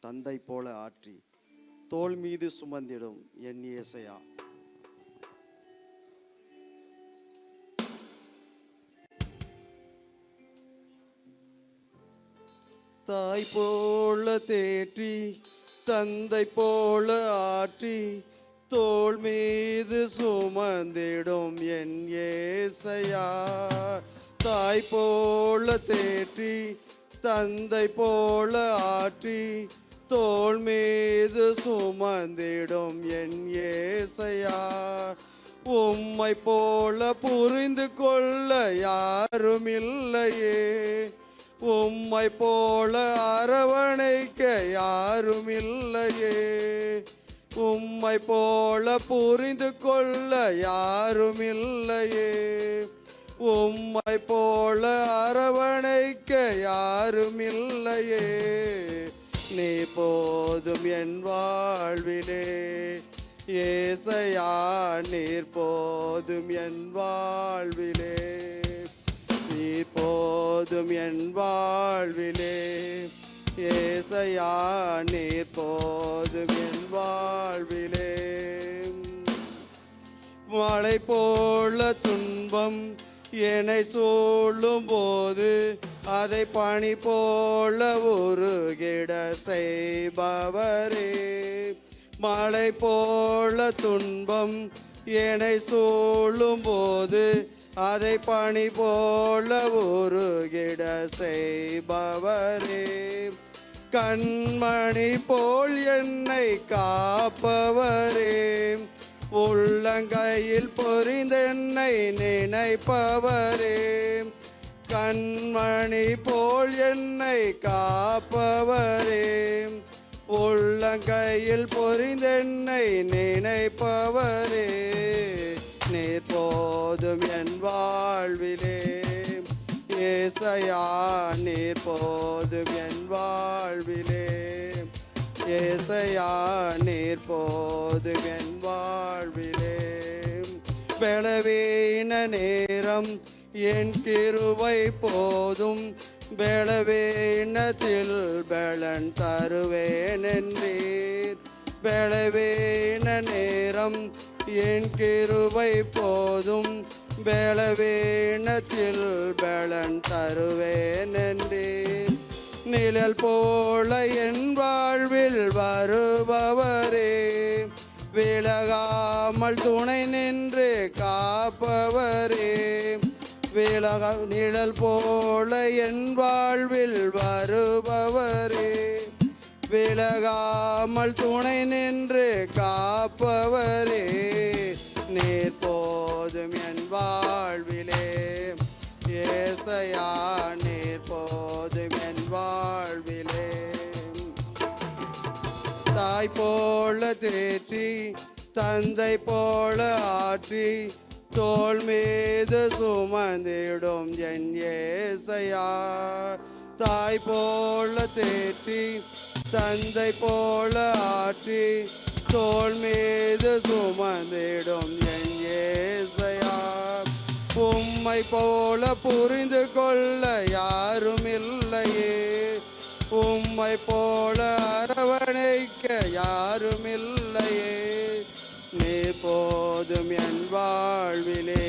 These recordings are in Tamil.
தந்தை போல ஆற்றி தோள் மீது சுமந்திடும் என் இயேசையா. தாய் போல தேற்றி தந்தை போல ஆற்றி தோள் மீது சுமந்திடும் என் இயேசையா. தாய் போல தேற்றி தந்தை போல ஆற்றி தோள் மீது சுமந்திடும் என் இயேசையா. உம்மை போல புரிந்து கொள்ள யாரும் இல்லையே, உம்மை போல அரவணைக்க யாரும் இல்லையே, உம்மை போல புரிந்து கொள்ள யாரும் இல்லையே, உம்மை போல அரவணைக்க யாரும் இல்லையே. நீ போதும் என் வாழ்விலே ஏசையா, நீர் போதும் என் வாழ்விலே, நீ போதும் என் வாழ்விலே ஏசையா, நீர் போதும் என் வாழ்விலே. மழை போல துன்பம் என்னை சூழும் போது அதை பனி போல உருகிட செய்பவரே. மழை போல துன்பம் என்னை சூழும் போது அதை பனி போல உருகிட செய்பவரே. கண்மணி போல் என்னை காப்பவரே, உள்ளங்கையில் பொறிந்தென்னை நினைப்பவரே. கண்மணி போல் என்னை காப்பவரே, உள்ளங்கையில் பொறிந்தென்னை நினைப்பவரே. நீர் போதும் என் வாழ்விலே ஏசையா, நீர் போதும் என் வாழ்விலே ஏசையா, நீர் போதும் என் வாழ்விலே. பலவீன நேரம் என் கிருபை போதும், பலவீனத்தில் பலன் தருவேன் என்றீர். பலவீன நேரம் என் கிருபை போதும், பலவீனத்தில் பலன் தருவேன் என்றீர். நிழல் போல என் வாழ்வில் வருபவரே, விலகாமல் துணை நின்று காப்பவரே. நிழல் போல என் வாழ்வில் வருபவரே, விலகாமல் துணை நின்று காப்பவரே. நீர் போதும் என் வாழ்விலே ஏசையா, நீர் போதும் என் வாழ்விலே. தாய் போல தேற்றி தந்தை போல ஆற்றி தோள் மீது சுமந்திடும் என் ஏசையா. தாய் போல தேற்றி தந்தை போல ஆற்றி தோள் மீது சுமந்திடும் என் ஏசையா. உம்மை போல புரிந்து கொள்ள யாரும் இல்லையே, உம்மை போல அரவணைக்க யாரும் இல்லையே. நீ போதும் என் வாழ்விலே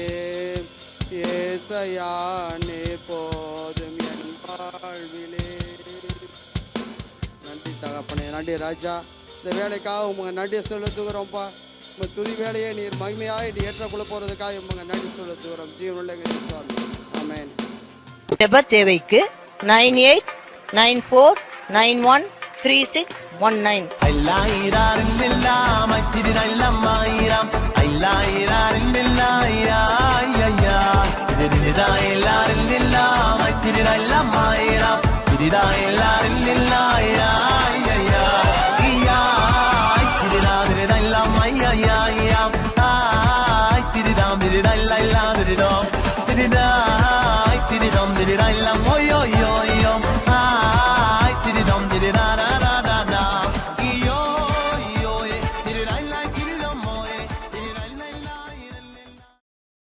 ஏசையா, நீ போதும் என் வாழ்விலே. நன்றி தகப்பனே, நன்றி ராஜா. இந்த வேலைக்காக உங்க நன்றி செலுத்துகிறோம்ப்பா. உங்கள் துதி வேலையை நீர் மகிமையாக நீ ஏற்றக்குள்ள போகிறதுக்காக உங்க நன்றி செலுத்துகிறோம். ஜீவனுள்ள சுவாமி, ஆமென். ஜெப தேவைக்கு 9894913619. അല്ലായിരാറിൻ ബില്ലാം അച്ചിരി നല്ലമ്മായിരാം അല്ലായിരാറിൻ ബില്ലായിരാ ഇതിരിതായില്ലാറിൻ ബില്ലാം അച്ചിരി നല്ലമ്മായിരാം ഇതിതായി